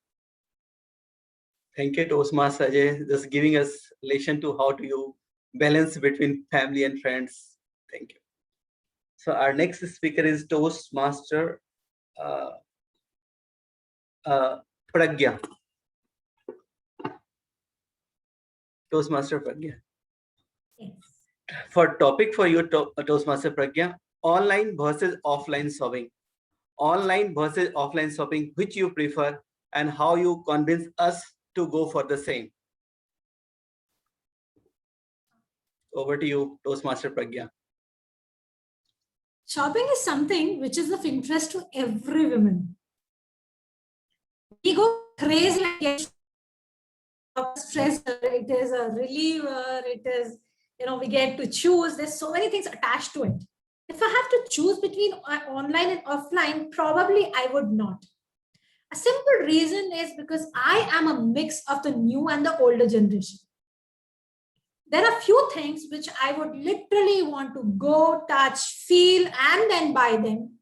Thank you, Toastmaster Ajay, just giving us lesson to how do you balance between family and friends. Thank you. So our next speaker is Toastmaster Pragya. Toastmaster Pragya. Yes. For topic for you, Toastmaster Pragya, online versus offline shopping. Online versus offline shopping, which you prefer and how you convince us to go for the same. Over to you, Toastmaster Pragya. Shopping is something which is of interest to every woman. We go crazy like get stress. It is a reliever. It is, we get to choose. There's so many things attached to it. If I have to choose between online and offline, probably I would not. A simple reason is because I am a mix of the new and the older generation. There are few things which I would literally want to go, touch, feel, and then buy them.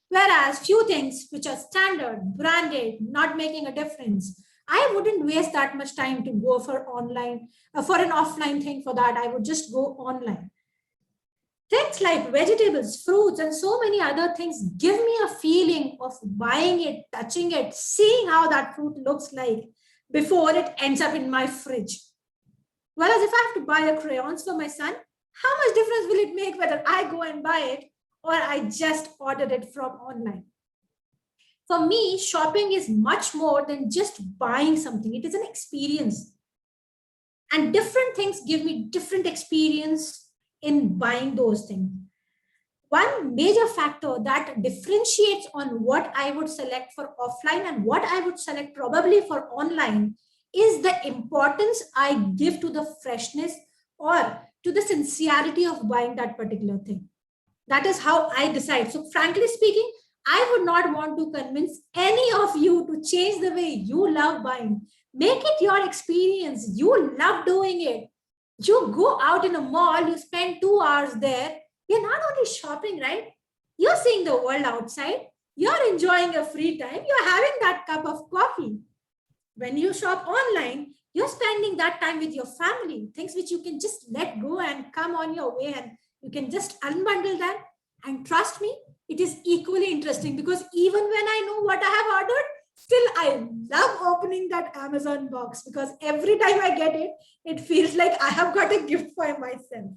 Whereas few things which are standard, branded, not making a difference, I wouldn't waste that much time to go for online, for an offline thing for that. I would just go online. Things like vegetables, fruits, and so many other things give me a feeling of buying it, touching it, seeing how that fruit looks like before it ends up in my fridge. Whereas if I have to buy a crayons for my son, how much difference will it make whether I go and buy it or I just ordered it from online? For me, shopping is much more than just buying something. It is an experience. And different things give me different experience in buying those things. One major factor that differentiates on what I would select for offline and what I would select probably for online is the importance I give to the freshness or to the sincerity of buying that particular thing. That is how I decide. So frankly speaking, I would not want to convince any of you to change the way you love buying. Make it your experience. You love doing it. You go out in a mall, you spend 2 hours there. You're not only shopping, right? You're seeing the world outside. You're enjoying a free time. You're having that cup of coffee. When you shop online, you're spending that time with your family, things which you can just let go and come on your way and you can just unbundle that. And trust me, it is equally interesting because even when I know what I have ordered, still I love opening that Amazon box because every time I get it, it feels like I have got a gift for myself.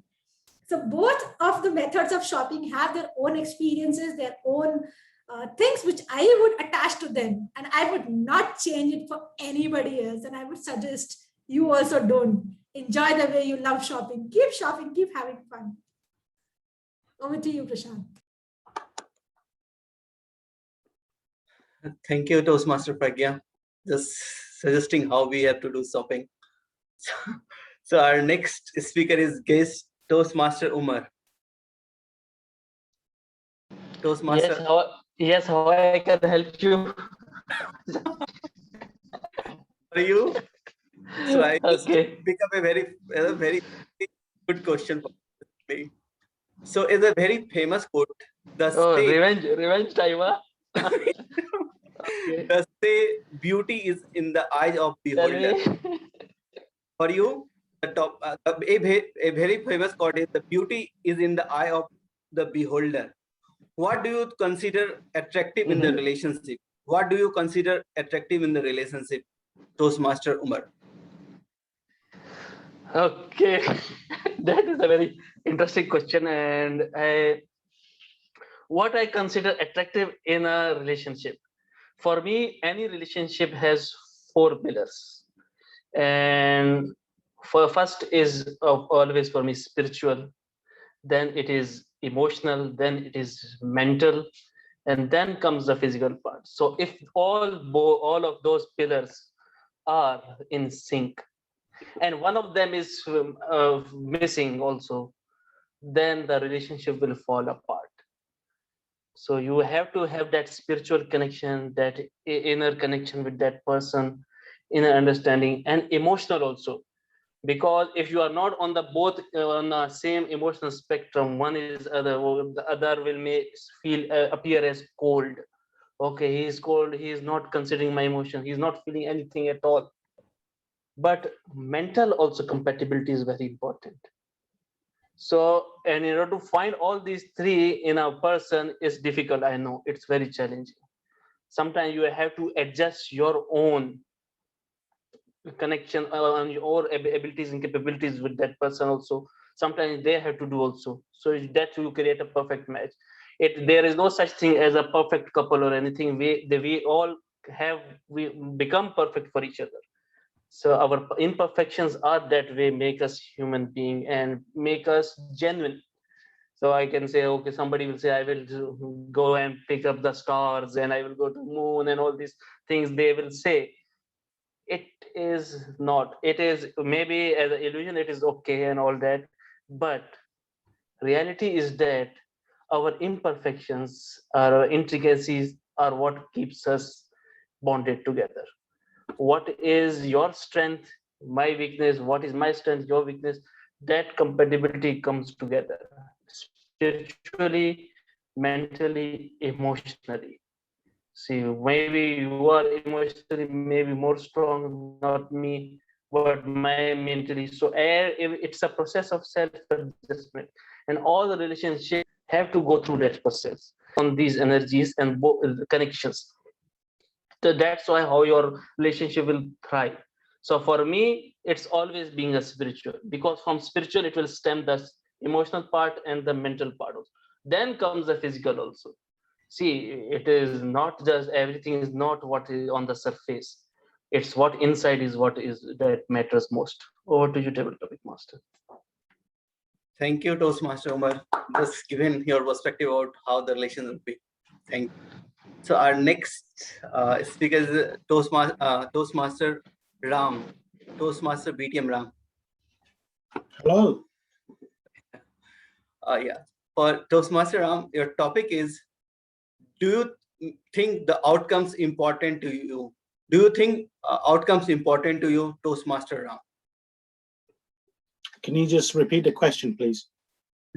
So both of the methods of shopping have their own experiences, their own things which I would attach to them, and I would not change it for anybody else. And I would suggest you also don't. Enjoy the way you love shopping. Keep shopping, keep having fun. Over to you, Prashant. Thank you, Toastmaster Pragya, just suggesting how we have to do shopping. So our next speaker is guest Toastmaster Umar. Toastmaster. How I can help you? Are you? So I just Okay. pick up a very good question for me. So it's a very famous quote. Revenge time, huh? The say beauty is in the eyes of beholder. For you, the top a very famous quote is the beauty is in the eye of the beholder. What do you consider attractive in the relationship? What do you consider attractive in the relationship, Toastmaster Umar? Okay, that is a very interesting question, and what I consider attractive in a relationship. For me, any relationship has 4 pillars, and for first is always for me spiritual, then it is emotional, then it is mental, and then comes the physical part. So if all of those pillars are in sync, and one of them is missing also, then the relationship will fall apart. So you have to have that spiritual connection, that inner connection with that person, inner understanding, and emotional also. Because if you are not on the both on the same emotional spectrum, one is other, the other will feel appear as cold. Okay, he is cold, he is not considering my emotion, he's not feeling anything at all. But mental also compatibility is very important. So, and in order to find all these 3 in a person is difficult. I know it's very challenging. Sometimes you have to adjust your own connection and your abilities and capabilities with that person also. Sometimes they have to do also. So that you create a perfect match. There is no such thing as a perfect couple or anything. We all we become perfect for each other. So our imperfections are that way make us human being and make us genuine. So I can say, okay, somebody will say, I will go and pick up the stars and I will go to moon and all these things they will say. It is not. It is maybe as an illusion, it is okay and all that. But reality is that our imperfections, our intricacies are what keeps us bonded together. What is your strength, my weakness, what is my strength, your weakness, that compatibility comes together spiritually, mentally, emotionally. See, maybe you are emotionally maybe more strong, not me, but my mentally. So it's a process of self-adjustment. and all the relationships have to go through that process on these energies and connections. So that's why how your relationship will thrive. So for me, it's always being a spiritual, because from spiritual it will stem the emotional part and the mental part also. Then comes the physical also. See, it is not just everything is not what is on the surface. It's what inside is what is that matters most. Over to you, table topic master. Thank you, Toastmaster Umar. Just given your perspective about how the relation will be. Thank you. So our next speaker is Toastmaster Ram, Toastmaster BTM Ram. Hello. Yeah. For Toastmaster Ram, your topic is: do you think the outcomes important to you? Do you think outcomes important to you, Toastmaster Ram? Can you just repeat the question, please?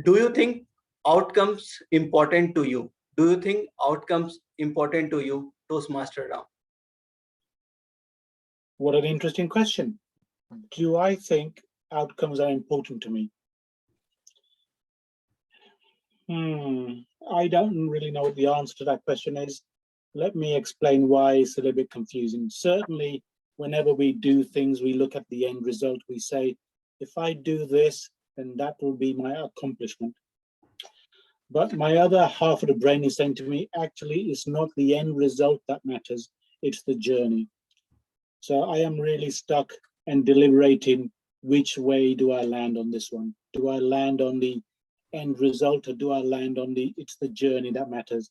Do you think outcomes important to you? Do you think outcomes important to you, Toastmaster Ram? What an interesting question. Do I think outcomes are important to me? I don't really know what the answer to that question is. Let me explain why it's a little bit confusing. Certainly, whenever we do things, we look at the end result. We say, if I do this, then that will be my accomplishment. But my other half of the brain is saying to me, actually, it's not the end result that matters, it's the journey. So I am really stuck and deliberating which way do I land on this one? Do I land on the end result, or do I land on it's the journey that matters?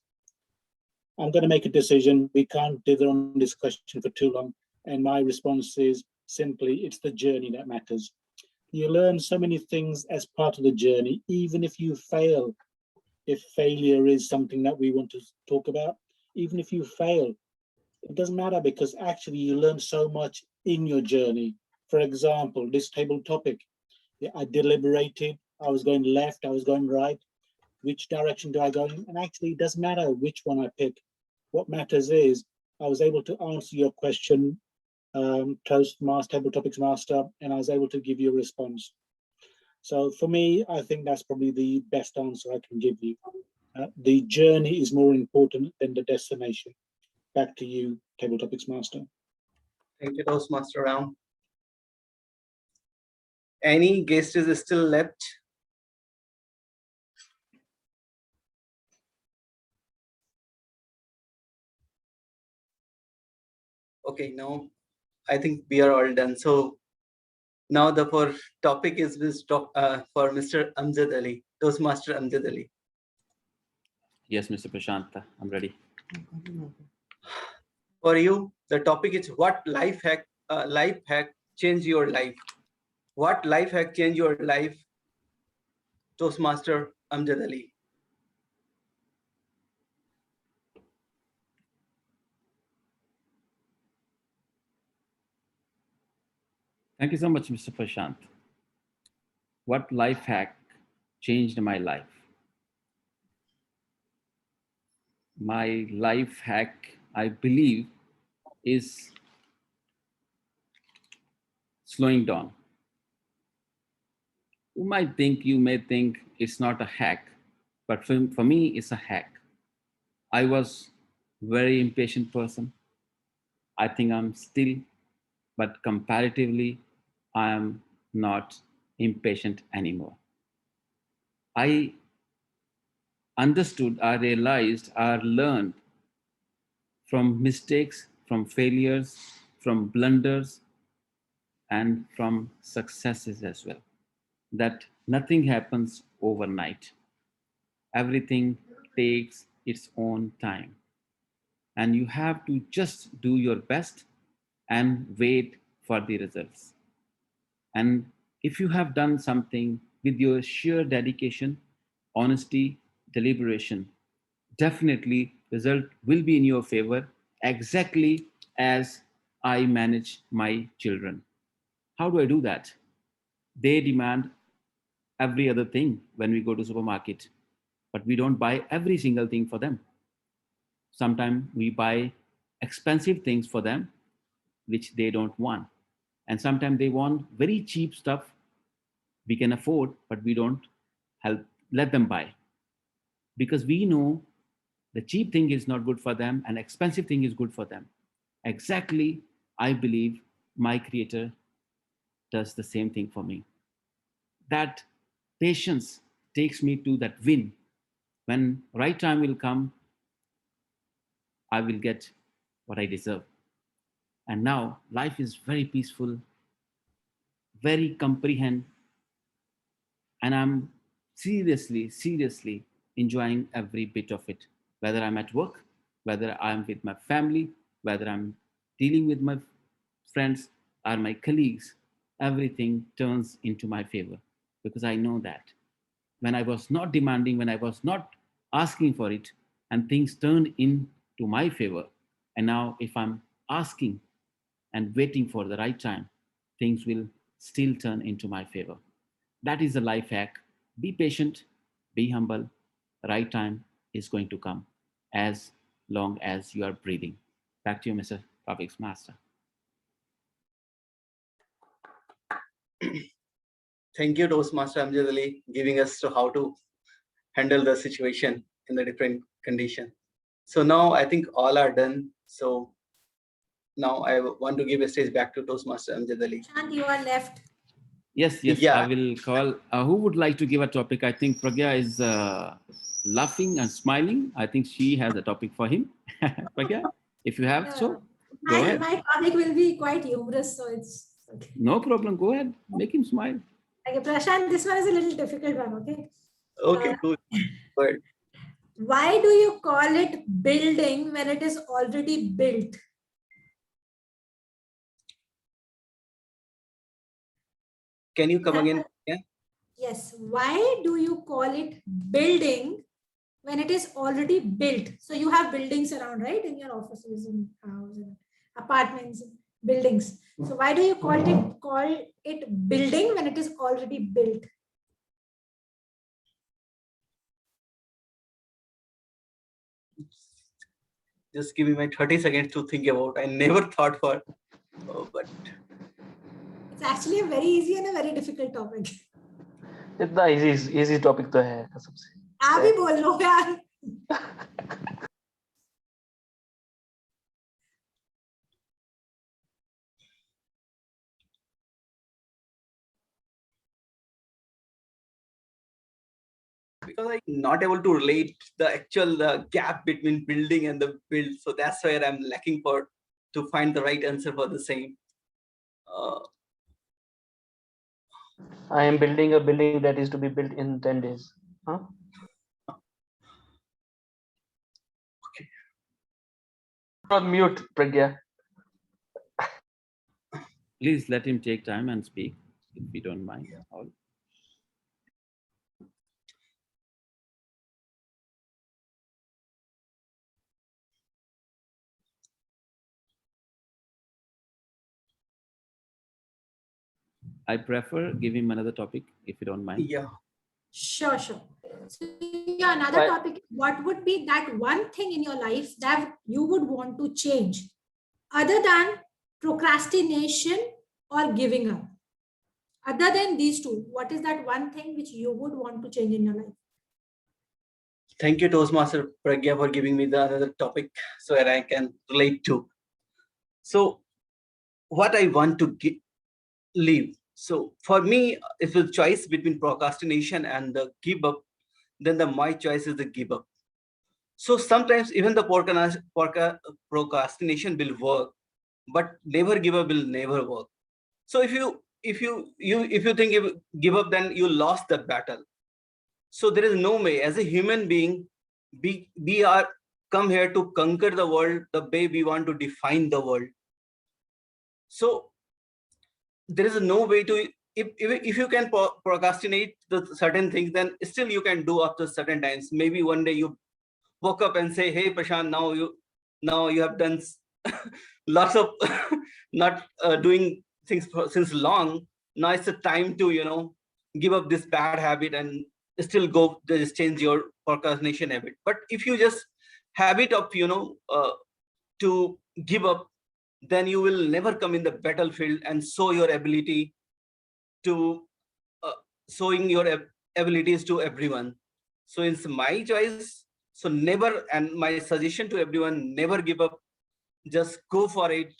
I'm going to make a decision. We can't dither on this question for too long. And my response is simply, it's the journey that matters. You learn so many things as part of the journey, even if you fail. If failure is something that we want to talk about, even if you fail, it doesn't matter, because actually you learn so much in your journey. For example, this table topic, I deliberated, I was going left, I was going right. Which direction do I go in? And actually it doesn't matter which one I pick. What matters is I was able to answer your question, Toastmaster, Table Topics Master, and I was able to give you a response. So for me, I think that's probably the best answer I can give you. The journey is more important than the destination. Back to you, Table Topics Master. Thank you, Toastmaster Ram. Any guests is still left? Okay, now I think we are all done. So now the topic is for Mr. Amjad Ali, Toastmaster Amjad Ali. Yes, Mr. Prashant, I'm ready. For you, the topic is what life hack change your life? What life hack change your life, Toastmaster Amjad Ali? Thank you so much, Mr. Prashant. What life hack changed my life? My life hack, I believe, is slowing down. You may think it's not a hack, but for me, it's a hack. I was very impatient person. I think I'm still, but comparatively, I am not impatient anymore. I understood, I realized, I learned from mistakes, from failures, from blunders, and from successes as well, that nothing happens overnight. Everything takes its own time. And you have to just do your best and wait for the results. And if you have done something with your sheer dedication, honesty, deliberation, definitely result will be in your favor, exactly as I manage my children. How do I do that? They demand every other thing when we go to supermarket, but we don't buy every single thing for them. Sometimes we buy expensive things for them which they don't want, and sometimes they want very cheap stuff we can afford, but we don't help let them buy, because we know the cheap thing is not good for them and expensive thing is good for them. Exactly, I believe my creator does the same thing for me. That patience takes me to that win. When right time will come, I will get what I deserve. And now life is very peaceful, very comprehend, and I'm seriously enjoying every bit of it. Whether I'm at work, whether I'm with my family, whether I'm dealing with my friends or my colleagues, everything turns into my favor, because I know that when I was not demanding, when I was not asking for it, and things turned into my favor. And now, if I'm asking and waiting for the right time, things will still turn into my favor. That is a life hack. Be patient, be humble. Right time is going to come as long as you are breathing. Back to you, Mr. Topics Master. Thank you, Toastmaster Amjad Ali, giving us to how to handle the situation in the different condition. So now I think all are done. So now I want to give a stage back to Toastmaster Amjad Ali. And you are left. Yes, Yeah. I will call. Who would like to give a topic? I think Pragya is laughing and smiling. I think she has a topic for him. Pragya, if you have, so go ahead. My topic will be quite humorous, so it's okay. No problem. Go ahead. Make him smile. Okay, Prashant, this one is a little difficult one, okay? Okay, cool. Go ahead. Why do you call it building when it is already built? Can you come again? Yeah. Yes. Why do you call it building when it is already built? So you have buildings around, right? In your offices, in houses, apartments, buildings. So why do you call it building when it is already built? Just give me my 30 seconds to think about. I never thought for, but It's actually a very easy and a very difficult topic. इतना easy topic तो है कसम से. आप ही बोल लो यार. because I'm not able to relate the actual gap between building and the build, so that's where I'm lacking for to find the right answer for the same. I am building a building that is to be built in 10 days. Huh? Okay. On mute, Pragya. Please let him take time and speak, if you don't mind. All. I prefer give him another topic, if you don't mind. Yeah. Sure. So yeah, another topic. What would be that one thing in your life that you would want to change, other than procrastination or giving up? Other than these two, what is that one thing which you would want to change in your life? Thank you, Toastmaster Pragya, for giving me the another topic so that I can relate to. So, what I want to leave. So, for me, if it's a choice between procrastination and the give up, then my choice is the give up. So sometimes even the procrastination will work, but never give up will never work. So if you think you give up, then you lost the battle. So there is no way. As a human being, we are come here to conquer the world the way we want to define the world. So there is no way to, if you can procrastinate the certain things, then still you can do after certain times. Maybe one day you woke up and say, hey Prashant, now you have done lots of not doing things since long. Now it's the time to give up this bad habit and still go just change your procrastination habit. But if you just habit of to give up, then you will never come in the battlefield and show your ability to abilities to everyone. So it's my choice. So never, and my suggestion to everyone, never give up. Just go for it,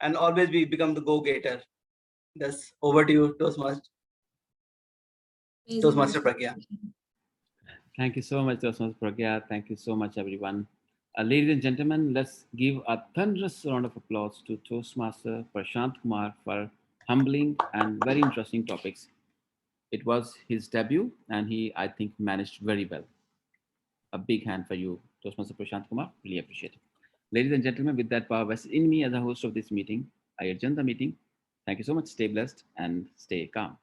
and always become the go-getter. That's over to you, Toastmaster Pragya. Thank you so much, Toastmaster Pragya. Thank you so much, everyone. Ladies and gentlemen, let's give a thunderous round of applause to Toastmaster Prashant Kumar for humbling and very interesting topics. It was his debut, and he, I think, managed very well. A big hand for you, Toastmaster Prashant Kumar. Really appreciate it. Ladies and gentlemen, with that power vested in me as a host of this meeting, I adjourn the meeting. Thank you so much. Stay blessed and stay calm.